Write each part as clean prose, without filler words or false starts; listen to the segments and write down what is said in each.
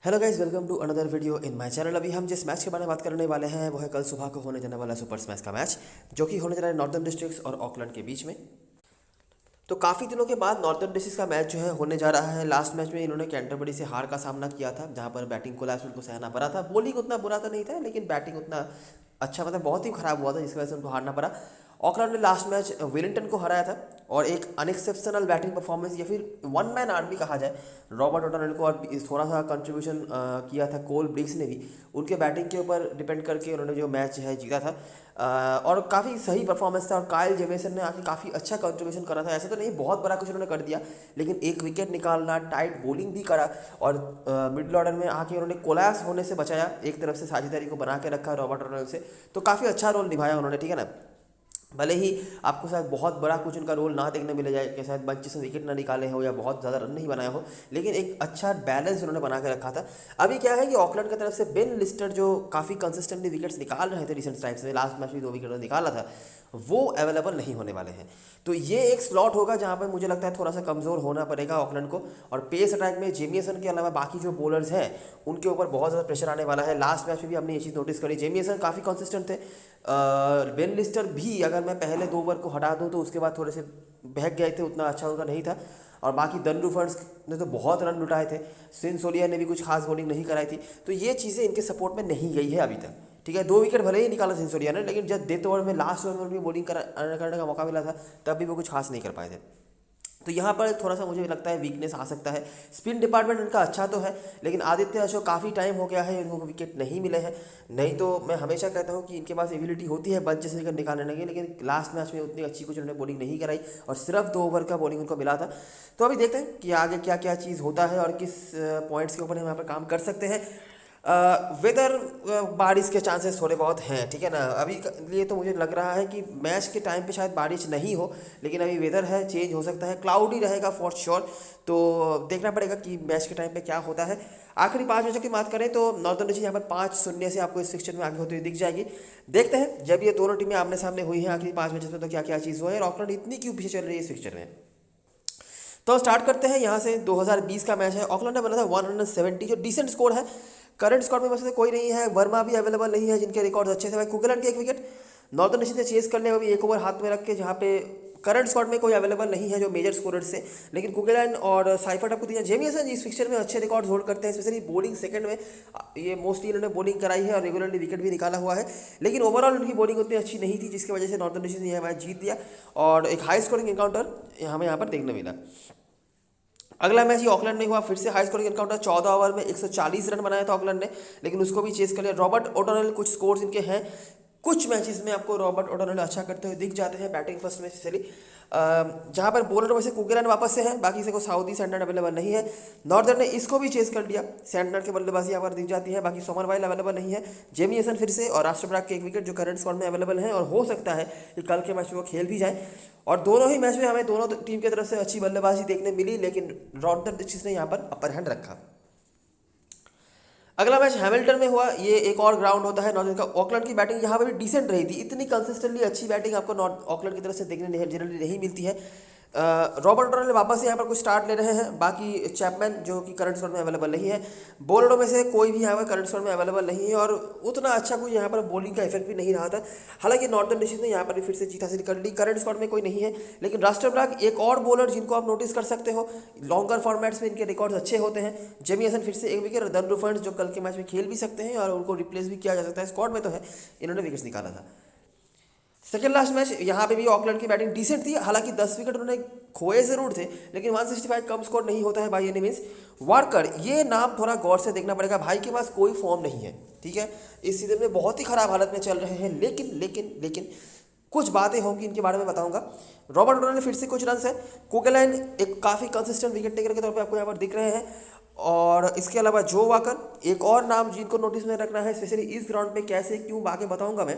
Hello guys, welcome to another video in my channel. अभी हम जिस मैच के बारे में बात करने वाले हैं वो है कल सुबह को होने जाने वाला सुपर स्मैश का मैच, जो कि होने जा रहा है नॉर्दर्न डिस्ट्रिक्ट्स और ऑकलैंड के बीच में। तो काफ़ी दिनों के बाद नॉर्दर्न डिस्ट्रिक्ट्स का मैच जो है होने जा रहा है। लास्ट मैच में इन्होंने कैंटरबरी से हार का सामना किया था, जहां पर बैटिंग कोलैप्स उनको सहना पड़ा था। बॉलिंग उतना बुरा तो नहीं था, लेकिन बैटिंग उतना अच्छा मतलब बहुत ही खराब हुआ था, जिसकी वजह से उनको हारना पड़ा। ऑकलैंड ने लास्ट मैच वेलिंगटन को हराया था, और एक अनएक्सेप्शनल बैटिंग परफॉर्मेंस या फिर वन मैन आर्मी कहा जाए, रॉबर्ट ओटोनेल को, और थोड़ा सा कंट्रीब्यूशन किया था कोल ब्रिक्स ने भी। उनके बैटिंग के ऊपर डिपेंड करके उन्होंने जो मैच है जीता था। और काफ़ी सही परफॉर्मेंस था, और काइल जेमिसन ने आके काफ़ी अच्छा कंट्रीब्यूशन करा था। ऐसा तो नहीं बहुत बड़ा कुछ उन्होंने कर दिया, लेकिन एक विकेट निकालना, टाइट बॉलिंग भी करा, और मिडिल ऑर्डर में आके उन्होंने कोलैप्स होने से बचाया, एक तरफ से साझेदारी को बना के रखा रॉबर्ट ओटोनेल से। तो काफ़ी अच्छा रोल निभाया उन्होंने, ठीक है ना। भले ही आपको शायद बहुत बड़ा कुछ उनका रोल ना देखने मिले जाए, कि शायद बंच से विकेट ना निकाले हो या बहुत ज़्यादा रन नहीं बनाए हो, लेकिन एक अच्छा बैलेंस उन्होंने बना के रखा था। अभी क्या है कि ऑकलैंड की तरफ से बेन लिस्टर, जो काफ़ी कंसिस्टेंटली विकेट्स निकाल रहे थे रिसेंट टाइम्स में, लास्ट मैच में 2 विकेट निकाला था, वो अवेलेबल नहीं होने वाले हैं। तो ये एक स्लॉट होगा जहाँ पर मुझे लगता है थोड़ा सा कमज़ोर होना पड़ेगा ऑकलैंड को। और पेस अटैक में जेमिसन के अलावा बाकी जो बॉलर्स हैं उनके ऊपर बहुत ज़्यादा प्रेशर आने वाला है। लास्ट मैच में भी हमने ये चीज़ नोटिस करी, जेमिसन काफ़ी कंसिस्टेंट थे। बेन लिस्टर भी, अगर मैं पहले 2 ओवर को हटा दूं तो उसके बाद थोड़े से बहक गए थे, उतना अच्छा उनका नहीं था। और बाकी दंडू फंड्स ने तो बहुत रन लुटाए थे, सिन सोलिया ने भी कुछ खास बॉलिंग नहीं कराई थी। तो ये चीज़ें इनके सपोर्ट में नहीं गई है अभी तक, ठीक है। 2 विकेट भले ही निकाला सिन सोलिया ने, लेकिन जब डेथ ओवर में लास्ट ओवर में उनकी बॉलिंग करने का मौका मिला था, तब भी वो कुछ खास नहीं कर पाए थे। तो यहाँ पर थोड़ा सा मुझे लगता है वीकनेस आ सकता है। स्पिन डिपार्टमेंट उनका अच्छा तो है, लेकिन आदित्य अशोक काफ़ी टाइम हो गया है इनको विकेट नहीं मिले हैं। नहीं तो मैं हमेशा कहता हूँ कि इनके पास एबिलिटी होती है बंच से विकेट निकालने की, लेकिन लास्ट मैच में उतनी अच्छी कुछ उन्होंने बॉलिंग नहीं कराई, और सिर्फ 2 ओवर का बॉलिंग उनको मिला था। तो अभी देखते हैं कि आगे क्या क्या चीज़ होता है और किस पॉइंट्स के ऊपर हम यहाँ पर काम कर सकते हैं। वेदर, बारिश के चांसेस थोड़े बहुत हैं, ठीक है ना। अभी लिए तो मुझे लग रहा है कि मैच के टाइम पे शायद बारिश नहीं हो, लेकिन अभी वेदर है, चेंज हो सकता है, क्लाउडी रहेगा फॉर श्योर। तो देखना पड़ेगा कि मैच के टाइम पे क्या होता है। आखिरी 5 मैचों की बात करें तो नॉर्दर्न डिस्ट्रिक्ट यहाँ पर 5-0 से आपको इस फिक्चर में आगे होती हुई दिख जाएगी। देखते हैं जब ये दोनों टीमें आमने सामने हुई हैं आखिरी 5 मैचेस में, तो क्या क्या चीज़ हुआ है, और ऑकलैंड इतनी क्यों पीछे चल रही है इस फिक्चर में। तो स्टार्ट करते हैं यहाँ से। 2020 का मैच है, ऑकलैंड ने बना था 170, जो डिसेंट स्कोर है। करंट स्कोर में वैसे कोई नहीं है, वर्मा भी अवेलेबल नहीं है, जिनके रिकॉर्ड अच्छे थे। भाई कुगलैंड के 1 विकेट, नॉर्दर्न डिस्ट्रिक्ट ने चेस कर लिया, अभी 1 ओवर हाथ में रख के, जहाँ पे करंट स्क्वाड में कोई अवेलेबल नहीं है जो मेजर स्कोरर से। लेकिन कुगलैंड और साइफर्ट आपको दिया, जेमिसन इस फिक्चर में अच्छे रिकॉर्ड होल्ड करते हैं, स्पेशली बॉलिंग सेकंड में। ये मोस्टली इन्होंने बॉलिंग कराई है और रेगुलरली विकेट भी निकाला हुआ है, लेकिन ओवरऑल उनकी बॉलिंग उतनी अच्छी नहीं थी, जिसकी वजह से नॉर्दर्न डिस्ट्रिक्ट ने यह मैच जीत दिया, और एक हाई स्कोरिंग एनकाउंटर हमें यहाँ पर देखने मिला। अगला मैच ही ऑकलैंड में हुआ, फिर से हाई स्कोरिंग एनकाउंटर। 14 ओवर में 140 रन बनाया था ऑकलैंड ने, लेकिन उसको भी चेस कर लिया। रॉबर्ट ओटोनेल, कुछ स्कोर्स इनके हैं, कुछ मैचेस में आपको रॉबर्ट ओटोनेल अच्छा करते हुए दिख जाते हैं बैटिंग फर्स्ट में स्पेशली। जहाँ पर बॉलर में से कुगलैंड वापस से है, बाकी से को साउदी सैंडनर अवेलेबल नहीं है। नॉर्दर्न ने इसको भी चेस कर लिया, सैंडनर के बल्लेबाजी यहाँ पर दिख जाती है, बाकी सोमरवाइल अवेलेबल नहीं है। जेमिसन फिर से, और राष्ट्रपराग के 1 विकेट जो करंट स्क्वाड में अवेलेबल है, और हो सकता है कि कल के मैच में वो खेल भी जाए। और दोनों ही मैच में हमें दोनों टीम की तरफ से अच्छी बल्लेबाजी देखने मिली, लेकिन नॉर्दर्न डिस्ट्रिक्ट्स ने यहाँ पर अपर हैंड रखा। अगला मैच हैमिल्टन में हुआ, ये एक और ग्राउंड होता है नॉर्दर्न का। ऑकलैंड की बैटिंग यहाँ पर भी डिसेंट रही थी, इतनी कंसिस्टेंटली अच्छी बैटिंग आपको नॉर्थ ऑकलैंड की तरफ से देखने जनरली नहीं मिलती है। रॉबर्ट ओटोनेल वापस यहाँ पर कुछ स्टार्ट ले रहे हैं, बाकी चैपमैन जो कि करंट स्क्वाड में अवेलेबल नहीं है। बॉलरों में से कोई भी यहाँ पर करंट स्क्वाड में अवेलेबल नहीं है, और उतना अच्छा कोई यहाँ पर बॉलिंग का इफेक्ट भी नहीं रहा था। हालांकि नॉर्दर्न डिस्ट्रिक्ट ने यहाँ पर भी फिर से जीत हासिल कर ली, करंट स्क्वाड में कोई नहीं है। लेकिन राष्ट्रपराग एक और बॉलर जिनको आप नोटिस कर सकते हो, लॉन्गर फॉर्मेट्स में इनके रिकॉर्ड्स अच्छे होते हैं। जेमिसन फिर से 1 विकेट, और दंडू फंड्स जो कल के मैच में खेल भी सकते हैं, और उनको रिप्लेस भी किया जा सकता है, स्क्वाड में तो है, इन्होंने विकेट्स निकाला था। सेकेंड लास्ट मैच, यहाँ पे भी ऑकलैंड की बैटिंग डिसेंट थी, हालांकि 10 विकेट उन्होंने खोए जरूर थे, लेकिन 165 कम स्कोर नहीं होता है बाई एनी मीन्स। वार्कर, ये नाम थोड़ा गौर से देखना पड़ेगा, भाई के पास कोई फॉर्म नहीं है, ठीक है। इस सीजन में बहुत ही खराब हालत में चल रहे हैं, लेकिन लेकिन लेकिन कुछ बातें होंगी इनके बारे में बताऊंगा। रॉबर्ट ओटोनेल फिर से कुछ रन है। कुगलैंड एक काफ़ी कंसिस्टेंट विकेट टेकर के तौर पर आपको यहाँ पर दिख रहे हैं, और इसके अलावा जो वाकर, एक और नाम जिनको नोटिस में रखना है, स्पेशली इस ग्राउंड पे कैसे क्यों आगे बताऊंगा मैं।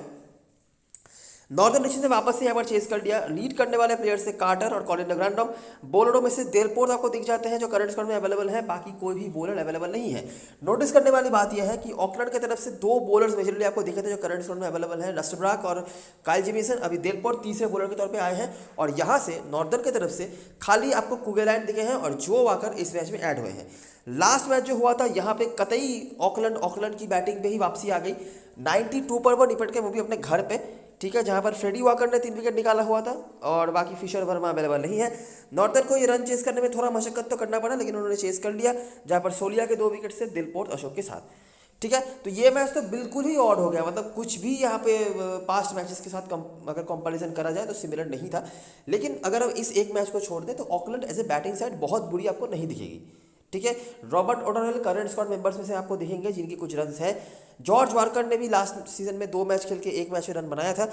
नॉर्दर्न डिस्ट्रिक्स ने वापस से यहाँ पर चेस कर लिया। लीड करने वाले प्लेयर्स से कार्टर और कॉलिन ग्रैंडम। बॉलरों में से डेलपोर्ट आपको दिख जाते हैं जो करंट स्क्वाड में अवेलेबल है, बाकी कोई भी बॉलर अवेलेबल नहीं है। नोटिस करने वाली बात यह है कि ऑकलैंड की तरफ से 2 बॉलर्स मेजरली आपको दिखे थे जो करंट स्क्वाड में अवेलेबल है, रस्टब्राक और काइल जेमिसन। अभी डेलपोर्ट तीसरे बॉलर के तौर पर आए हैं और यहाँ से नॉर्दर्न की तरफ से खाली आपको कुगेलैंड दिखे हैं और जो वाकर इस मैच में ऐड हुए हैं। लास्ट मैच जो हुआ था यहाँ पे कतई ऑकलैंड की बैटिंग पे ही वापसी आ गई। 92 पर वो निपट के, वो भी अपने घर पे, ठीक है, जहां पर फ्रेडी वाकर ने 3 विकेट निकाला हुआ था और बाकी फिशर वर्मा अवेलेबल नहीं है। नॉर्दर्न को ये रन चेस करने में थोड़ा मशक्कत तो करना पड़ा, लेकिन उन्होंने चेस कर लिया, जहां पर सोलिया के 2 विकेट से दिलपोर्ट अशोक के साथ। ठीक है, तो ये मैच तो बिल्कुल ही ऑड हो गया, मतलब कुछ भी यहाँ पे पास्ट मैचेस के साथ अगर कंपैरिजन करा जाए तो सिमिलर नहीं था। लेकिन अगर हम इस एक मैच को छोड़ दें तो Auckland as a batting side बहुत बुरी आपको नहीं दिखेगी। ठीक है, Robert O'Donnell current squad members में से आपको दिखेंगे जिनकी कुछ रन्स हैं। जॉर्ज वाकर ने भी लास्ट सीजन में 2 मैच खेल के 1 मैच में रन बनाया था।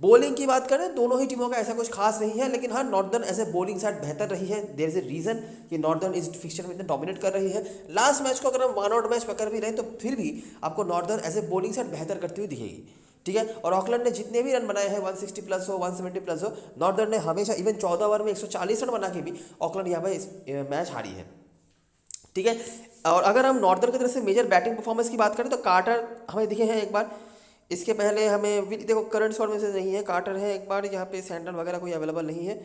बॉलिंग की बात करें, दोनों ही टीमों का ऐसा कुछ खास नहीं है, लेकिन हाँ, Northern as a bowling side बेहतर रही है। देयर इज ए रीजन कि नॉर्दर्न इस फिक्चर में इतना डोमिनेट कर रही है। लास्ट मैच को अगर हम 1 आउट मैच पकड़ भी रहे तो फिर भी आपको Northern as a bowling side बेहतर करती हुई दिखेगी। ठीक है, और ऑकलैंड ने जितने भी रन बनाए हैं 160 प्लस हो, 170 प्लस हो, नॉर्दर्न ने हमेशा इवन 14 ओवर में 140 रन बना के भी ऑकलैंड यहाँ पर मैच हारी है। ठीक है, और अगर हम नॉर्दर्न की तरफ से मेजर बैटिंग परफॉर्मेंस की बात करें तो कार्टर हमें दिखे हैं एक बार। इसके पहले हमें देखो करंट स्क्वाड में से नहीं है, कार्टर है एक बार, यहाँ पे सैंडल वगैरह कोई अवेलेबल नहीं है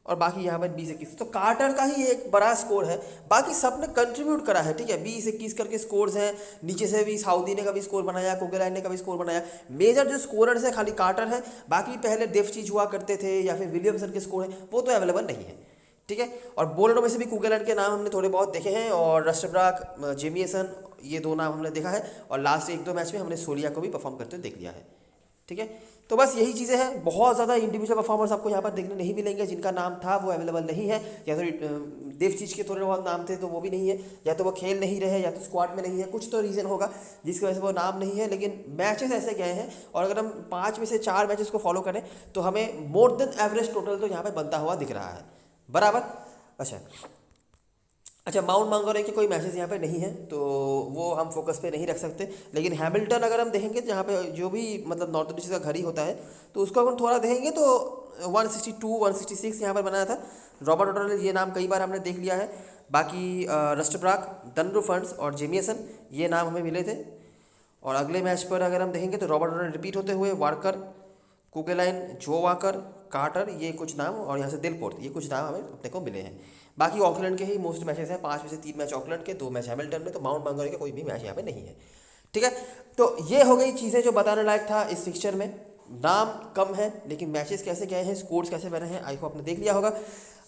और बाकी यहाँ पर 20-21, तो कार्टर का ही एक बड़ा स्कोर है। बाकी सब ने कंट्रीब्यूट करा है। ठीक है, 20-21 करके स्कोर्स हैं, नीचे से भी साउदी ने कभी स्कोर बनाया, कुगेलैंड ने कभी स्कोर बनाया। मेजर जो स्कोरर्स हैं खाली कार्टर है, बाकी पहले डेफ चीज हुआ करते थे या फिर विलियमसन के स्कोर हैं, वो तो अवेलेबल नहीं है। ठीक है, और बॉलरों में से भी कुगेलैंड के नाम हमने थोड़े बहुत देखे हैं और रस्टब्राक, जेमिसन, ये 2 नाम हमने देखा है और लास्ट 1-2 मैच में हमने सोलिया को भी परफॉर्म करते हुए देख लिया है। ठीक है, तो बस यही चीज़ें हैं। बहुत ज़्यादा इंडिविजुअल परफॉर्मर्स आपको यहाँ पर देखने नहीं मिलेंगे, जिनका नाम था वो अवेलेबल नहीं है, या तो देव चीज के थोड़े बहुत नाम थे तो वो भी नहीं है, या तो वो खेल नहीं रहे, या तो स्क्वाड में नहीं है, कुछ तो रीज़न होगा जिसकी वजह से वो नाम नहीं है। लेकिन मैचेस ऐसे गए हैं और अगर हम 5 में से 4 मैचेस को फॉलो करें तो हमें मोर देन एवरेज टोटल तो यहाँ पर बनता हुआ दिख रहा है। बराबर। अच्छा, माउंट मांगोरे के कोई मैचेस यहाँ पे नहीं है तो वो हम फोकस पे नहीं रख सकते, लेकिन हैमिल्टन अगर हम देखेंगे जहाँ पे जो भी मतलब नॉर्दर्न डिस्ट्रिक्ट का घर ही होता है तो उसको हम थोड़ा देखेंगे तो 162 166 यहाँ पर बनाया था। रॉबर्ट ओडोनेल, ये नाम कई बार हमने देख लिया है। बाकी रस्टब्राक, डनरू फंड्स और जेमिसन, ये नाम हमें मिले थे। और अगले मैच पर अगर हम देखेंगे तो रॉबर्ट ओडोनेल रिपीट होते हुए, वार्कर, कुगेलाइन, जो वाकर, कार्टर, ये कुछ नाम, और यहाँ से दिलपोर्ट, ये कुछ नाम हमें अपने को मिले हैं। बाकी ऑकलैंड के ही मोस्ट मैचेस हैं, 5 में से 3 मैच ऑकलैंड के, 2 मैच हैमिल्टन में, तो माउंट मांगोरे के कोई भी मैच यहाँ पे नहीं है। ठीक है, तो ये हो गई चीज़ें जो बताने लायक था इस फिक्चर में। नाम कम है लेकिन मैचेस कैसे गए हैं, स्कोर्स कैसे बने हैं, आई होप आपने देख लिया होगा।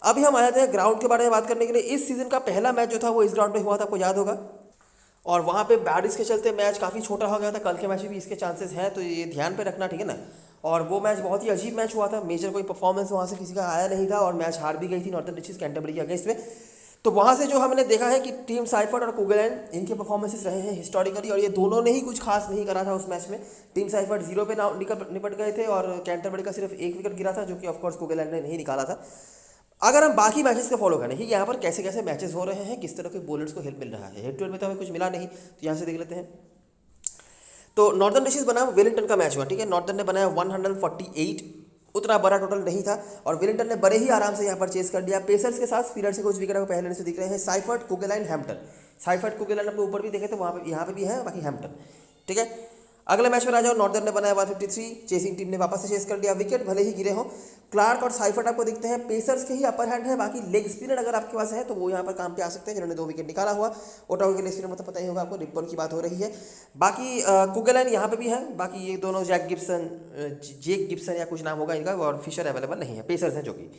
अभी हम आ जाते हैं ग्राउंड के बारे में बात करने के लिए। इस सीजन का पहला मैच जो था वो इस ग्राउंड पर हुआ था, आपको याद होगा, और वहाँ पे बारिश के चलते मैच काफ़ी छोटा हो गया था। कल के मैच में भी इसके चांसेस हैं, तो ये ध्यान पे रखना, ठीक है ना। और वो मैच बहुत ही अजीब मैच हुआ था, मेजर कोई परफॉर्मेंस वहाँ से किसी का आया नहीं था और मैच हार भी गई थी नॉर्दर्न डिस्ट्रिक्ट्स कैंटरबरी के अगेंस्ट में। तो वहाँ से जो हमने देखा है कि टीम साइफर्ड और कुगेलैंड, इनके परफॉर्मेंसेस रहे हैं हिस्टोरिकली, और ये दोनों ने ही कुछ खास नहीं करा था उस मैच में। टीम साइफर्ड 0 पे निपट गए थे और कैंटरबरी का सिर्फ 1 विकेट गिरा था, जो कि ऑफकोर्स कुगेलैंड ने नहीं निकाला था। अगर हम बाकी मैचेस को फॉलो करें कि यहाँ पर कैसे कैसे मैचेस हो रहे हैं, किस तरह के बॉलर्स को हेल्प मिल रहा है, हेड टू हेड में तो हमें कुछ मिला नहीं, तो यहाँ से देख लेते हैं। तो नॉर्दर्न डिस्ट्रिक्ट्स बनाया वेलिंगटन का मैच हुआ। ठीक है, नॉर्दर्न ने बनाया 148, उतना बड़ा टोटल नहीं था और वेलिंगटन ने बड़े ही आराम से यहाँ पर चेस कर लिया। पेसर्स के साथ स्पिनर से कुछ विकेट पहले से दिख रहे हैं, साइफर्ड, कुगेलाइन, हैम्पटन। साइफर्ड, कुगेलाइन अपने ऊपर भी देखे तो वहाँ पे यहाँ पे भी है, बाकी हैम्पटन। ठीक है, अगले मैच में आ जाओ। नॉर्दर्न ने बनाया 153, चेसिंग टीम ने वापस से चेस कर लिया, विकेट भले ही गिरे हों। क्लार्क और साइफर्ड आपको दिखते हैं, पेसर्स के ही अपर हैंड है, बाकी लेग स्पिनर अगर आपके पास है तो वो यहाँ पर काम पे आ सकते हैं, जिन्होंने 2 विकेट निकाला हुआ। ओटावा के लेग स्पिनर मतलब पता ही होगा आपको, रिपन की बात हो रही है। बाकी कुगेलाइन यहाँ पे भी है, बाकी ये दोनों जेक गिब्सन या कुछ नाम होगा इनका, और फिशर अवेलेबल नहीं है, पेसर्स हैं जो कि।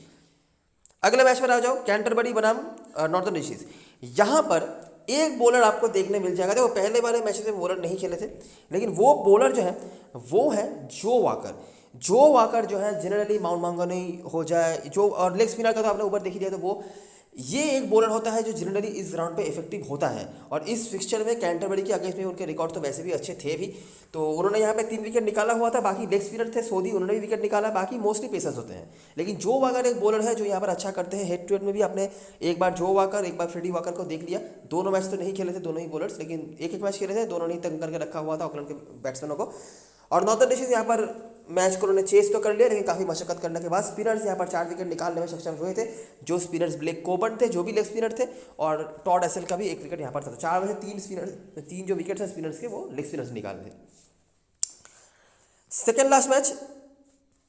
अगले मैच में आ जाओ, कैंटरबरी बनाम नॉर्दर्न डिस्ट्रिक्ट्स। यहाँ पर एक बॉलर आपको देखने मिल जाएगा, देखो पहले वाले मैचेस में बॉलर नहीं खेले थे, लेकिन वो बॉलर जो है वो है जो वाकर। जो वाकर जो है जनरली माउंट मांगोरे हो जाए जो, और लेग स्पिनर का तो आपने ऊपर देख लिया, तो वो ये एक बॉलर होता है जो जनरली इस ग्राउंड पे इफेक्टिव होता है। और इस फिक्चर में कैंटरबरी के अगेंस्ट में उनके रिकॉर्ड तो वैसे भी अच्छे थे भी, तो उन्होंने यहाँ पे 3 विकेट निकाला हुआ था। बाकी लेग स्पिनर थे सोदी, उन्होंने भी विकेट निकाला, बाकी मोस्टली पेसर्स होते हैं। लेकिन जो वाकर एक बॉलर है जो यहाँ पर अच्छा करते हैं, हेड टू हेड में भी आपने एक बार जो वाकर एक बार फ्रेडी वाकर को देख लिया। दोनों मैच तो नहीं खेले थे दोनों ही बॉलर्स, लेकिन एक मैच खेले थे, दोनों ने तंग करके रखा हुआ था ऑकलैंड के बैट्समैनों को। और नॉर्दर्न डिस्ट्रिक्ट्स यहाँ पर मैच को उन्होंने चेस तो कर लिया, लेकिन काफ़ी मशक्कत करने के बाद स्पिनर्स यहाँ पर 4 विकेट निकालने में सक्षम हुए थे। जो स्पिनर्स ब्लेक कोबर्न थे, जो भी लेग स्पिनर थे, और टॉड एसल का भी 1 विकेट यहाँ पर था। 4 में से 3 जो विकेट थे स्पिनर्स के, वो लेग स्पिनर्स निकाले थे। सेकेंड लास्ट मैच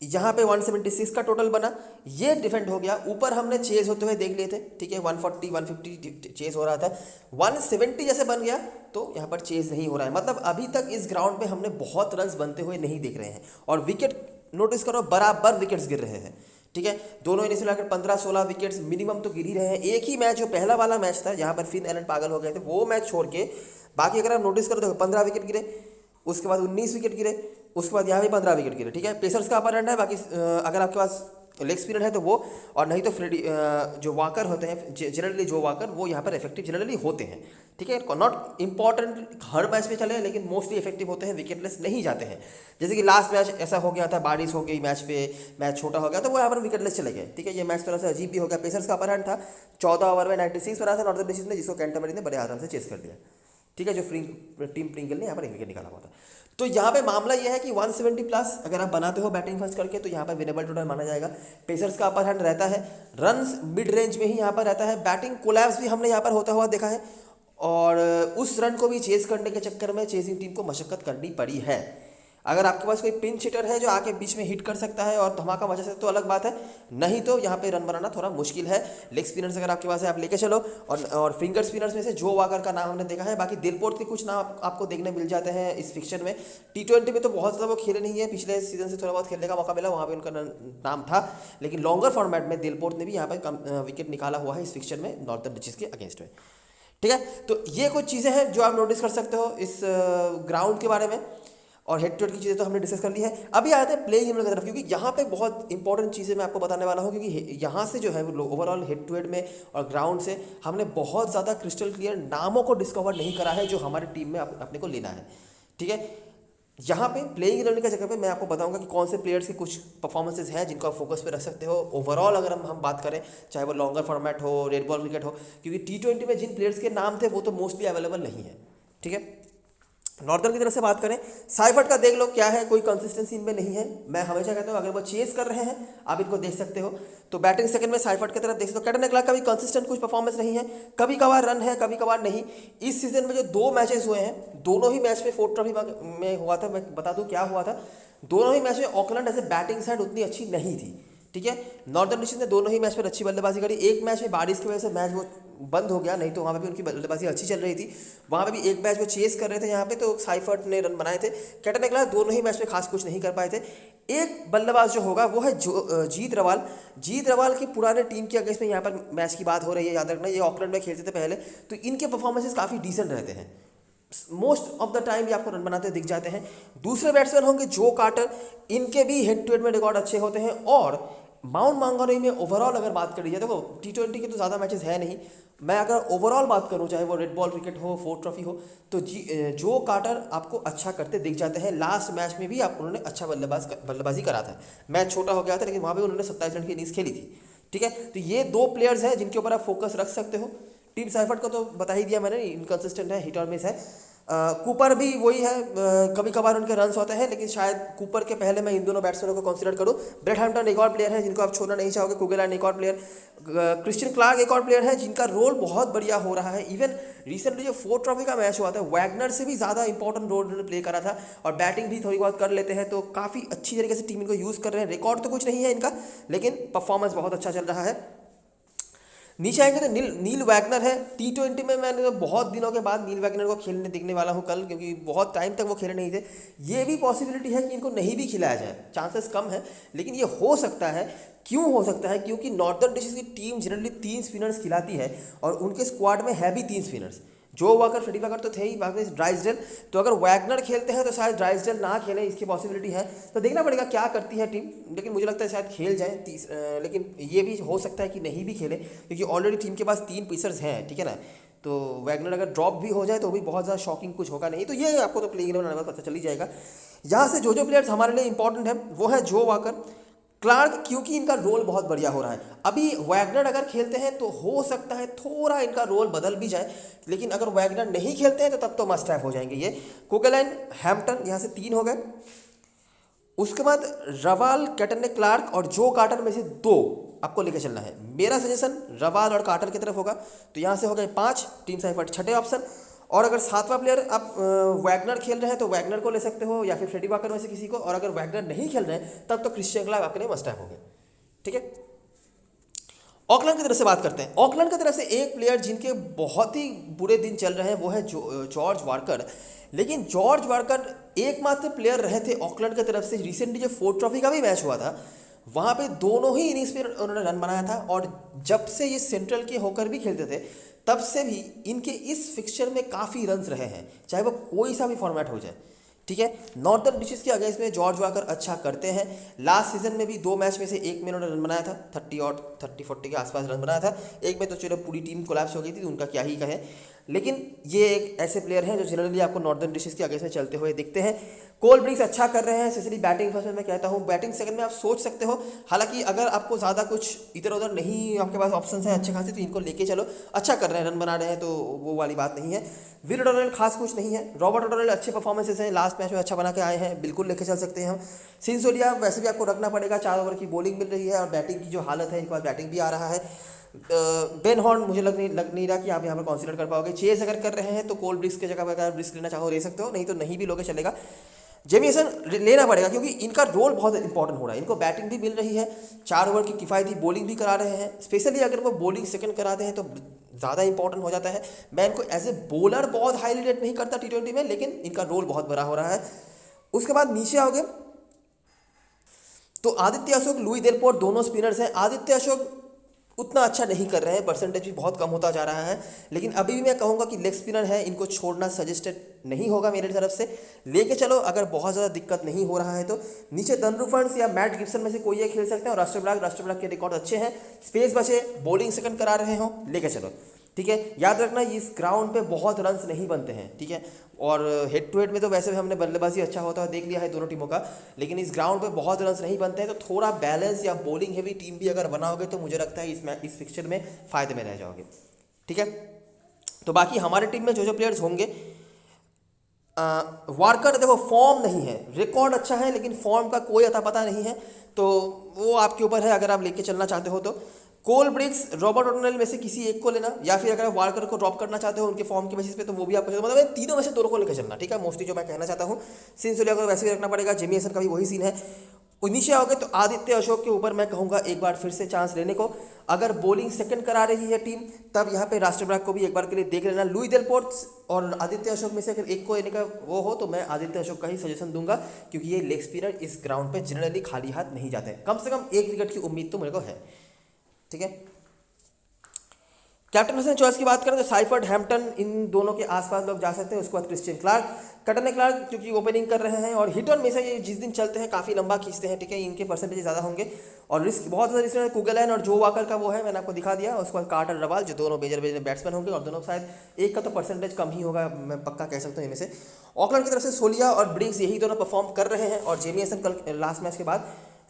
यहाँ पे 176 का टोटल बना, ये डिफेंड हो गया। ऊपर हमने चेज होते हुए देख लिए थे, ठीक है, 140 150 चेज हो रहा था। 170 जैसे बन गया तो यहाँ पर चेज नहीं हो रहा है, मतलब अभी तक इस ग्राउंड पे हमने बहुत रन्स बनते हुए नहीं देख रहे हैं। और विकेट नोटिस करो, बराबर विकेट्स गिर रहे हैं, ठीक है। दोनों इनिंग्स मिलाकर 15-16 विकेट्स मिनिमम तो गिर ही रहे हैं। एक ही मैच, जो पहला वाला मैच था जहाँ पर फिन एलन पागल हो गए थे, वो मैच छोड़ के बाकी अगर आप नोटिस करो तो 15 विकेट गिरे, उसके बाद 19 विकेट गिरे, उसके बाद यहाँ भी 15 विकेट गिरे, ठीक है। पेसर्स का अपर हैंड है, बाकी अगर आपके पास लेग स्पिनर है तो वो, और नहीं तो फ्रेडी जो वाकर होते हैं जनरली, जो वाकर वो यहाँ पर इफेक्टिव जनरली होते हैं, ठीक है। नॉट इंपॉर्टेंट हर मैच में चले, लेकिन मोस्टली इफेक्टिव होते हैं, विकेटलेस नहीं जाते हैं। जैसे कि लास्ट मैच ऐसा हो गया था, बारिश हो गई मैच पे, मैच छोटा हो गया तो वो यहाँ पर विकेटलेस चले गए, ठीक है। ये मैच थोड़ा सा अजीब भी हो गया। पेसर्स का अपर हैंड था, 14 ओवर में 96 बना था नॉर्दर्न डिस्ट्रिक्ट्स ने, जिसको कैंटरबरी ने बड़े आराम से चेस कर दिया, ठीक है। जो टीम प्रिंगल ने यहाँ पर 1 विकेट निकाला हुआ था। तो यहाँ पे मामला यह है कि 170 प्लस अगर आप बनाते हो बैटिंग फर्स्ट करके, तो यहाँ पर विनेबल टोटल माना जाएगा। पेसर्स का अपर हैंड रहता है, रन्स मिड रेंज में ही यहाँ पर रहता है। बैटिंग कोलैप्स भी हमने यहाँ पर होता हुआ देखा है, और उस रन को भी चेस करने के चक्कर में चेसिंग टीम को मशक्कत करनी पड़ी है। अगर आपके पास कोई पिंच हिटर है जो आके बीच में हिट कर सकता है और धमाका मचा सकता है तो अलग बात है, नहीं तो यहाँ पे रन बनाना थोड़ा मुश्किल है। लेग स्पिनर्स अगर आपके पास है आप लेके चलो, और फिंगर स्पिनर्स में से जो वाकर का नाम हमने देखा है, बाकी दिलपोर्ट के कुछ नाम आपको देखने मिल जाते हैं इस फिक्चर में। T20 में तो बहुत ज़्यादा वो खेले नहीं है, पिछले सीजन से थोड़ा बहुत खेलने का मौका मिला, वहाँ पर उनका नाम था, लेकिन लॉन्गर फॉर्मेट में दिलपोर्ट ने भी यहाँ पर विकेट निकाला हुआ है इस फिक्चर में नॉर्थर्न डिस्ट्रिक्ट्स के अगेंस्ट में, ठीक है। तो ये कुछ चीज़ें हैं जो आप नोटिस कर सकते हो इस ग्राउंड के बारे में, और हेड टू हेड की चीज़ें तो हमने डिस्कस कर ली है। अभी आते हैं प्लेइंग इलेवन की तरफ, क्योंकि यहाँ पे बहुत इंपॉर्टेंट चीज़ें मैं आपको बताने वाला हूँ, क्योंकि यहाँ से जो है ओवरऑल हेड टू हेड में और ग्राउंड से हमने बहुत ज़्यादा क्रिस्टल क्लियर नामों को डिस्कवर नहीं करा है जो हमारी टीम में अपने को लेना है, ठीक है। यहाँ पे प्लेइंग इलेवन की जगह पे मैं आपको बताऊंगा कि कौन से प्लेयर्स के कुछ परफॉर्मेंसेज हैं जिनको आप फोकस पे रख सकते हो। ओवरऑल अगर हम बात करें, चाहे वो लॉन्गर फॉर्मेट हो, रेड बॉल क्रिकेट हो, क्योंकि T20 में जिन प्लेयर्स के नाम थे वो तो मोस्टली अवेलेबल नहीं है, ठीक है। नॉर्दर्न की तरफ से बात करें, साइफर्ट का देख लो क्या है, कोई कंसिस्टेंसी इनमें नहीं है। मैं हमेशा कहता हूँ अगर वो चेस कर रहे हैं आप इनको देख सकते हो। तो बैटिंग सेकंड में साइफर्ट की तरफ देख सकते हो। कैटन क्लार्क का भी कंसिस्टेंट कुछ परफॉर्मेंस नहीं है, कभी कभार रन है, कभी कभार नहीं। इस सीजन में जो 2 मैचेस हुए हैं, दोनों ही मैच में फोर्थ ट्रॉफी में हुआ था। मैं बता दूँ क्या हुआ था, दोनों ही मैच में ऑकलैंड ऐसे बैटिंग साइड उतनी अच्छी नहीं थी, ठीक है। नॉर्दर्न डिस्ट्रिक्ट ने दोनों ही मैच पर अच्छी बल्लेबाजी करी। एक मैच में बारिश की वजह से मैच वो बंद हो गया, नहीं तो वहाँ पे भी उनकी बल्लेबाजी अच्छी चल रही थी। वहाँ पे भी एक मैच वो चेस कर रहे थे यहाँ पे, तो साइफर्ट ने रन बनाए थे। कैटन क्लार्क दोनों ही मैच में खास कुछ नहीं कर पाए थे। एक बल्लेबाज जो होगा वो है जीत रवाल। जीत रवाल की पुराने टीम के अगेंस्ट में यहाँ पर मैच की बात हो रही है, याद रखना ये ऑकलैंड में खेलते थे पहले, तो इनके परफॉर्मेंसेज काफ़ी डिसेंट रहते हैं। मोस्ट ऑफ द टाइम भी आपको रन बनाते दिख जाते हैं। दूसरे बैट्समैन होंगे जो कार्टर, इनके भी हेड टू हेड में रिकॉर्ड अच्छे होते हैं। और माउंट मांगानुई में ओवरऑल अगर बात कर लीजिए, देखो T20 के तो ज़्यादा मैचेस है नहीं, मैं अगर ओवरऑल बात करूं, चाहे वो रेड बॉल क्रिकेट हो, फोर्थ ट्रॉफी हो, तो जो कार्टर आपको अच्छा करते दिख जाते हैं। लास्ट मैच में भी उन्होंने अच्छा बल्लेबाजी करा था। मैच छोटा हो गया था लेकिन वहाँ भी उन्होंने 27 रन की इनिंग्स खेली थी, ठीक है। तो ये 2 प्लेयर्स हैं जिनके ऊपर आप फोकस रख सकते हो। टीम साइफर्ट को तो बता ही दिया मैंने, इनकन्सिस्टेंट है, हिट और मिस है। कूपर भी वही है, कभी कभार उनके रन्स होते हैं, लेकिन शायद कूपर के पहले मैं इन दोनों बैट्समैनों को कंसीडर करूं। ब्रेट हैम्पटन एक और प्लेयर है जिनको आप छोड़ना नहीं चाहोगे, कुगेलैंड एक और प्लेयर, क्रिश्चियन क्लार्क एक और प्लेयर है जिनका रोल बहुत बढ़िया हो रहा है। इवन रिसेंटली जो फोर्थ ट्रॉफी का मैच हुआ था, वैगनर से भी ज़्यादा इंपॉर्टेंट रोल उन्होंने प्ले करा था, और बैटिंग भी थोड़ी बहुत कर लेते हैं, तो काफ़ी अच्छी तरीके से टीम इनको यूज़ कर रहे हैं। रिकॉर्ड तो कुछ नहीं है इनका, लेकिन परफॉर्मेंस बहुत अच्छा चल रहा है। नीचे आएंगे तो नील वैगनर है। T20 में मैंने तो बहुत दिनों के बाद नील वैगनर को खेलने देखने वाला हूँ कल, क्योंकि बहुत टाइम तक वो खेले नहीं थे। ये भी पॉसिबिलिटी है कि इनको नहीं भी खिलाया जाए, चांसेस कम है, लेकिन ये हो सकता है। क्यों हो सकता है? क्योंकि नॉर्दर्न डिस्ट्रिक्ट की टीम जनरली 3 स्पिनर्स खिलाती है, और उनके स्क्वाड में है भी 3 स्पिनर्स। जो वाकर, फ्रेडी वाकर तो थे ही, बाकी ड्राइसडेल। तो अगर वैगनर खेलते हैं तो शायद ड्राइसडेल ना खेले, इसकी पॉसिबिलिटी है। तो देखना पड़ेगा क्या करती है टीम, लेकिन मुझे लगता है शायद खेल जाए। लेकिन ये भी हो सकता है कि नहीं भी खेले, क्योंकि ऑलरेडी टीम के पास 3 पेसर्स हैं, ठीक है ना। तो वैगनर अगर ड्रॉप भी हो जाए तो भी बहुत ज़्यादा शॉकिंग कुछ होगा नहीं। तो ये आपको तो प्लेइंग 11 बनाने के बाद पता चल ही जाएगा। यहाँ से जो प्लेयर्स हमारे लिए इंपॉर्टेंट है वो है जो वाकर, क्लार्क, क्योंकि इनका रोल बहुत बढ़िया हो रहा है। अभी वैगनर अगर खेलते हैं तो हो सकता है थोड़ा इनका रोल बदल भी जाए, लेकिन अगर वैगनर नहीं खेलते हैं तो तब तो मस्ट हैव हो जाएंगे ये। कुगेलैंड, हैम्पटन, यहाँ से 3 हो गए। उसके बाद रवाल, कैटन क्लार्क और जो कार्टर में से 2 आपको लेके चलना है। मेरा सजेशन रवाल और कार्टर की तरफ होगा। तो यहाँ से हो गए 5, टीम साइफर्ट छठे ऑप्शन। और अगर 7वां प्लेयर आप वैगनर खेल रहे हैं तो वैगनर को ले सकते हो, या फिर फ्रेडी वाकर में से किसी को। और अगर वैगनर नहीं खेल रहे हैं तब तो क्रिश्चियन क्लार्क आपके लिए मस्ट हैव होंगे। ठीक है, ऑकलैंड की तरफ से बात करते हैं। ऑकलैंड की तरफ से एक प्लेयर जिनके बहुत ही बुरे दिन चल रहे हैं वो है जॉर्ज वाकर। लेकिन जॉर्ज वाकर एकमात्र प्लेयर रहे थे ऑकलैंड की तरफ से। रिसेंटली जो फोर्थ ट्रॉफी का भी मैच हुआ था वहाँ पे दोनों ही इनिंग्स पे उन्होंने रन बनाया था। और जब से ये सेंट्रल के होकर भी खेलते थे तब से भी इनके इस फिक्सचर में काफ़ी रन्स रहे हैं, चाहे वो कोई सा भी फॉर्मेट हो जाए। ठीक है, नॉर्थर्न डिस्ट्रिक्ट्स के अगेंस्ट में जॉर्ज वाकर अच्छा करते हैं। लास्ट सीजन में भी 2 मैच में से एक में उन्होंने रन बनाया था, 30 और 30-40 के आसपास रन बनाया था। एक में तो चलो पूरी टीम कोलैप्स हो गई थी, उनका क्या ही कहें। लेकिन ये एक ऐसे प्लेयर हैं जो जनरली आपको नॉर्थर्न डिस्ट्रिक्ट्स के अगेंस्ट में चलते हुए दिखते हैं। कोल ब्रिक्स अच्छा कर रहे हैं, स्पेशली बैटिंग फर्स्ट में मैं कहता हूँ। बैटिंग सेकंड में आप सोच सकते हो, हालांकि अगर आपको ज़्यादा कुछ इधर उधर नहीं आपके पास ऑप्शन है अच्छे खासे तो इनको लेके चलो। अच्छा कर रहे हैं, रन बना रहे हैं, तो वो वाली बात नहीं है। विल ओडोनेल खास कुछ नहीं है। रॉबर्ट ओडोनेल अच्छे परफॉर्मेंसेस हैं, लास्ट मैच में अच्छा बना के आए हैं, बिल्कुल लेके चल सकते हैं हम। सिंसोलिया वैसे भी आपको रखना पड़ेगा, 4 ओवर की बॉलिंग मिल रही है और बैटिंग की जो हालत है, इनके पास बैटिंग भी आ रहा है। बेन हॉर्न मुझे लग नहीं रहा कि आप यहाँ पर कंसीडर कर पाओगे। चेस अगर कर रहे हैं तो कोल ब्रिक्स की जगह पर अगर रिस्क लेना चाहो ले सकते हो, नहीं तो नहीं भी लोगे चलेगा। जेमिसन लेना पड़ेगा क्योंकि इनका रोल बहुत इंपॉर्टेंट हो रहा है। इनको बैटिंग भी मिल रही है, 4 ओवर की किफ़ायती बॉलिंग भी करा रहे हैं। स्पेशली अगर वो बॉलिंग सेकंड कराते हैं तो ज़्यादा इंपॉर्टेंट हो जाता है। मैं इनको एज ए बॉलर बहुत हाईली रेट नहीं करता T20 में, लेकिन इनका रोल बहुत बड़ा हो रहा है। उसके बाद नीचे आओगे तो आदित्य अशोक, लुई देलपोर्ट दोनों स्पिनर्स हैं। आदित्य अशोक उतना अच्छा नहीं कर रहे हैं, परसेंटेज भी बहुत कम होता जा रहा है। लेकिन अभी भी मैं कहूँगा कि लेग स्पिनर है, इनको छोड़ना सजेस्टेड नहीं होगा मेरी तरफ से। लेके चलो अगर बहुत ज़्यादा दिक्कत नहीं हो रहा है तो। नीचे दनरूफर्स या मैट गिब्सन में से कोई एक खेल सकते हैं। और राष्ट्रब्राग के रिकॉर्ड अच्छे हैं, स्पेस बचे, बॉलिंग सेकंड करा रहे हो, लेके चलो। ठीक है, याद रखना इस ग्राउंड पे बहुत रन्स नहीं बनते हैं। ठीक है, और हेड टू हेड में तो वैसे भी हमने बल्लेबाजी अच्छा होता है देख लिया है दोनों टीमों का, लेकिन इस ग्राउंड पे बहुत रन्स नहीं बनते हैं। तो थोड़ा बैलेंस या बॉलिंग हेवी टीम भी अगर बनाओगे तो मुझे लगता है इस फिक्सचर में फ़ायदे में रह जाओगे। ठीक है, तो बाकी हमारे टीम में जो प्लेयर्स होंगे, वार्कर देखो फॉर्म नहीं है, रिकॉर्ड अच्छा है लेकिन फॉर्म का कोई अता पता नहीं है, तो वो आपके ऊपर है अगर आप लेके चलना चाहते हो तो। कोल ब्रिक्स, रॉबर्ट ओडोनेल में से किसी एक को लेना, या फिर अगर आप वार्कर को ड्रॉप करना चाहते हो उनके फॉर्म की बेसिस पे तो वो भी आपको मतलब तीनों में से 2 को लेकर चलना। ठीक है, मोस्टली जो मैं कहना चाहता हूँ। सिंसोलिया को वैसे भी रखना पड़ेगा, जेमिसन का भी वही सीन है। नीचे आओगे तो आदित्य अशोक के ऊपर मैं कहूँगा एक बार फिर से चांस लेने को। अगर बॉलिंग सेकंड करा रही है टीम तब यहाँ पे राष्ट्रब्राग को भी एक बार के लिए देख लेना। लुई देलपोर्ट और आदित्य अशोक में से अगर एक को लेने का वो हो तो मैं आदित्य अशोक का ही सजेशन दूंगा, क्योंकि ये लेग स्पिनर इस ग्राउंड पे जनरली खाली हाथ नहीं जाते। कम से कम 1 विकेट की उम्मीद तो मेरे को है। ठीक है, कैप्टन चॉइस की बात करें तो साइफर्ट, हैम्पटन, इन दोनों के आसपास लोग जा सकते हैं। उसके बाद क्रिश्चियन क्लार्क, कैटन क्लार्क क्योंकि ओपनिंग कर रहे हैं और हिट और मिस है, ये जिस दिन चलते हैं काफ़ी लंबा खींचते हैं। ठीक है, इनके परसेंटेज ज़्यादा होंगे और रिस्क बहुत ज़्यादा रिस्क है। कुगलैन और जो वाकर का वो है मैंने आपको दिखा दिया। उसके बाद कार्टर, रवाल जो दोनों मेजर बैट्समैन होंगे और दोनों शायद एक का तो परसेंटेज कम ही होगा, मैं पक्का कह सकता हूँ इनमें से। ऑकलैंड की तरफ से सोलिया और ब्रिग्स यही दोनों परफॉर्म कर रहे हैं और जेमिसन कल लास्ट मैच के बाद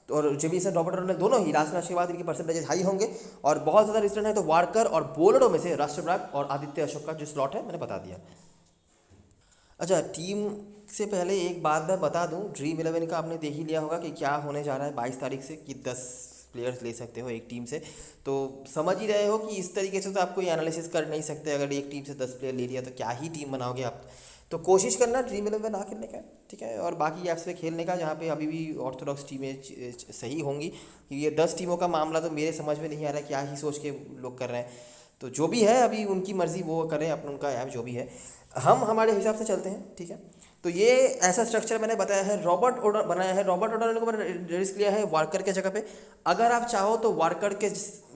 और जेमिसन, रॉबर्ट ओडोनेल दोनों ही लास्ट मैच के बाद इनके परसेंटेज हाई होंगे और बहुत ज़्यादा रिस्क है। तो वार्कर और बॉलरों में से राष्ट्रब्राग और आदित्य अशोक का जो स्लॉट है मैंने बता दिया। अच्छा, टीम से पहले एक बात मैं बता दूं, ड्रीम 11 का आपने देख ही लिया होगा कि क्या होने जा रहा है 22 तारीख से, कि 10 प्लेयर्स ले सकते हो एक टीम से। तो समझ ही रहे हो कि इस तरीके से तो आप कोई एनालिसिस कर नहीं सकते। अगर एक टीम से 10 प्लेयर ले लिया तो क्या ही टीम बनाओगे आप। तो कोशिश करना ड्रीम 11 ना खेलने का। ठीक है, और बाकी ऐप्स पे खेलने का जहाँ पे अभी भी ऑर्थोडॉक्स टीमें सही होंगी। ये 10 टीमों का मामला तो मेरे समझ में नहीं आ रहा है, क्या ही सोच के लोग कर रहे हैं। तो जो भी है अभी उनकी मर्ज़ी, वो करें अपना, उनका ऐप जो भी है, हम हमारे हिसाब से चलते हैं। ठीक है, तो ये ऐसा स्ट्रक्चर मैंने बताया है। बनाया है रॉबर्ट ओडोनेल को मैंने रिस्क लिया है वार्कर के जगह पे। अगर आप चाहो तो वार्कर के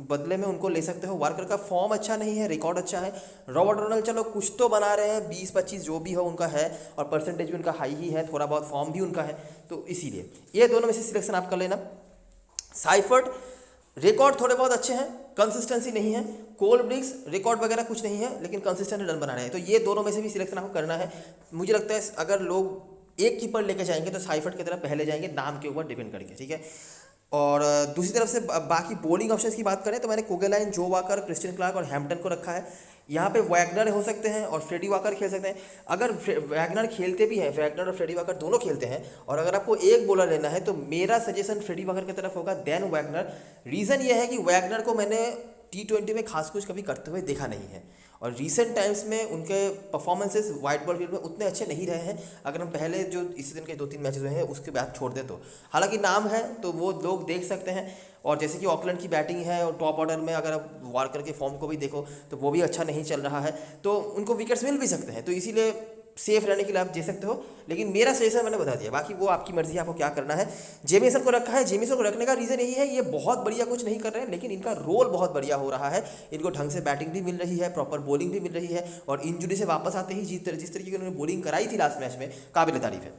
बदले में उनको ले सकते हो। वार्कर का फॉर्म अच्छा नहीं है, रिकॉर्ड अच्छा है। रॉबर्ट ओडोनेल चलो कुछ तो बना रहे हैं, 20-25 जो भी हो उनका है और परसेंटेज भी उनका हाई ही है, थोड़ा बहुत फॉर्म भी उनका है, तो इसीलिए ये दोनों में से सिलेक्शन आप कर लेना। साइफर्ट, रिकॉर्ड थोड़े बहुत अच्छे हैं, कंसिस्टेंसी नहीं है। कोल ब्रिक्स, रिकॉर्ड वगैरह कुछ नहीं है लेकिन कंसिस्टेंट रन बना रहे हैं। तो ये दोनों में से भी सिलेक्शन आपको करना है। मुझे लगता है अगर लोग एक कीपर लेके जाएंगे तो साइफर्ट की तरफ पहले जाएंगे, नाम के ऊपर डिपेंड करके। ठीक है, और दूसरी तरफ से बाकी बॉलिंग ऑप्शंस की बात करें तो मैंने कुगलैन, जो वाकर, क्रिश्चियन क्लार्क और हैम्पटन को रखा है। यहाँ पे वैगनर हो सकते हैं और फ्रेडी वाकर खेल सकते हैं। अगर वैगनर खेलते भी हैं, वैगनर और फ्रेडी वाकर दोनों खेलते हैं, और अगर आपको एक बॉलर लेना है तो मेरा सजेशन फ्रेडी वाकर की तरफ होगा देन वैगनर। रीज़न ये है कि वैगनर को मैंने T20 में खास कुछ कभी करते हुए देखा नहीं है, और रीसेंट टाइम्स में उनके परफॉर्मेंसेस वाइट बॉल फील्ड में उतने अच्छे नहीं रहे हैं, अगर हम पहले जो इसी दिन के 2-3 मैचेस हुए हैं उसके बाद छोड़ दे तो। हालांकि नाम है तो वो लोग देख सकते हैं, और जैसे कि ऑकलैंड की बैटिंग है और टॉप ऑर्डर में अगर आप वार्कर के फॉर्म को भी देखो तो वो भी अच्छा नहीं चल रहा है, तो उनको विकेट्स मिल भी सकते हैं, तो इसीलिए सेफ रहने के लिए आप दे सकते हो। लेकिन मेरा सजेशन मैंने बता दिया, बाकी वो आपकी मर्जी है आपको क्या करना है। जेमिसन को रखा है, जेमिसन को रखने का रीज़न यही है, ये बहुत बढ़िया कुछ नहीं कर रहे हैं लेकिन इनका रोल बहुत बढ़िया हो रहा है, इनको ढंग से बैटिंग भी मिल रही है, प्रॉपर बॉलिंग भी मिल रही है, और इंजरी से वापस आते ही जिस तरीके की उन्होंने बॉलिंग कराई थी लास्ट मैच में, काबिल तारीफ है।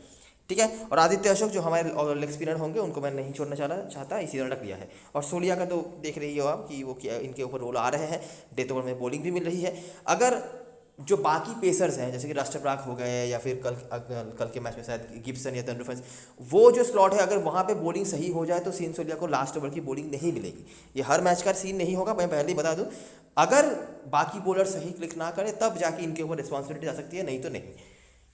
ठीक है, और आदित्य अशोक जो हमारे लेग स्पिनर होंगे उनको मैं नहीं छोड़ना चाहता, इसी तरह रख लिया है। और सोलिया का तो देख रही हो आप कि वो क्या इनके ऊपर रोल आ रहे हैं, डेथ ओवर में बॉलिंग भी मिल रही है। अगर जो बाकी पेसर्स हैं जैसे कि राष्ट्रप्राग हो गए, या फिर कल के मैच में शायद गिब्सन या तंडुल फैंस, वो जो स्लॉट है अगर वहाँ पे बॉलिंग सही हो जाए तो सीन सोलिया को लास्ट ओवर की बॉलिंग नहीं मिलेगी। ये हर मैच का सीन नहीं होगा, मैं पहले ही बता दूं। अगर बाकी बॉलर सही क्लिक ना करे तब जाके इनके ऊपर रिस्पॉन्सिबिलिटी जा सकती है, नहीं तो नहीं।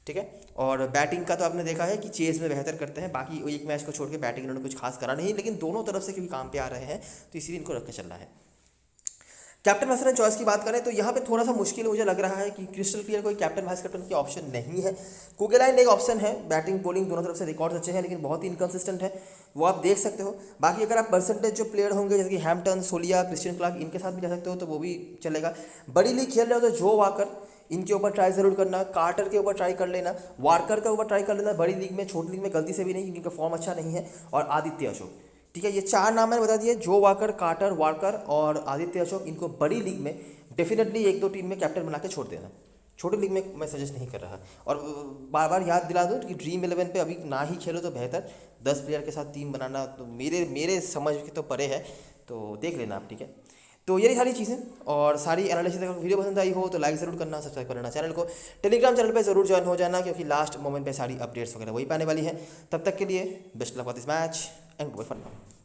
ठीक है, और बैटिंग का तो आपने देखा है कि चेज में बेहतर करते हैं, बाकी एक मैच को छोड़ के बैटिंग इन्होंने कुछ खास करा नहीं, लेकिन दोनों तरफ से क्योंकि काम पे आ रहे हैं तो इसीलिए इनको रख के चलना है। कैप्टन वाइस कैप्टन चॉइस की बात करें तो यहाँ पे थोड़ा सा मुश्किल मुझे लग रहा है कि क्रिस्टल क्लियर कोई कैप्टन वाइस कैप्टन की ऑप्शन नहीं है। कुगेलाइन एक ऑप्शन है, बैटिंग बॉलिंग दोनों तरफ से रिकॉर्ड्स अच्छे हैं लेकिन बहुत ही इनकंसिस्टेंट है, वो आप देख सकते हो। बाकी अगर आप परसेंटेज जो प्लेयर होंगे जैसे कि हैम्पटन, सोलिया, क्रिस्टियन क्लार्क, इनके साथ भी जा सकते हो तो वो भी चलेगा। बड़ी लीग खेल रहे हो तो जो वाकर, इनके ऊपर ट्राई जरूर करना, कार्टर के ऊपर ट्राई कर लेना, वार्कर के ऊपर ट्राई कर लेना बड़ी लीग में, छोटी लीग में गलती से भी नहीं क्योंकि इनका फॉर्म अच्छा नहीं है, और आदित्य अशोक। ठीक है, ये 4 नाम मैंने बता दिए, जो वाकर, कार्टर, वार्कर और आदित्य अशोक, इनको बड़ी लीग में डेफिनेटली 1-2 टीम में कैप्टन बना के छोड़ देना। छोटी लीग में मैं सजेस्ट नहीं कर रहा, और बार बार याद दिला दूँ कि ड्रीम 11 पे अभी ना ही खेलो तो बेहतर, 10 प्लेयर के साथ टीम बनाना तो मेरे समझ के तो परे है, तो देख लेना आप। ठीक है, तो यही सारी चीज़ें और सारी एनालिसिस, अगर वीडियो पसंद आई हो तो लाइक ज़रूर करना, सब्सक्राइब करना चैनल को, टेलीग्राम चैनल पे ज़रूर ज्वाइन हो जाना क्योंकि लास्ट मोमेंट पे सारी अपडेट्स वगैरह वही पाने वाली है। तब तक के लिए best luck for this match and go for now.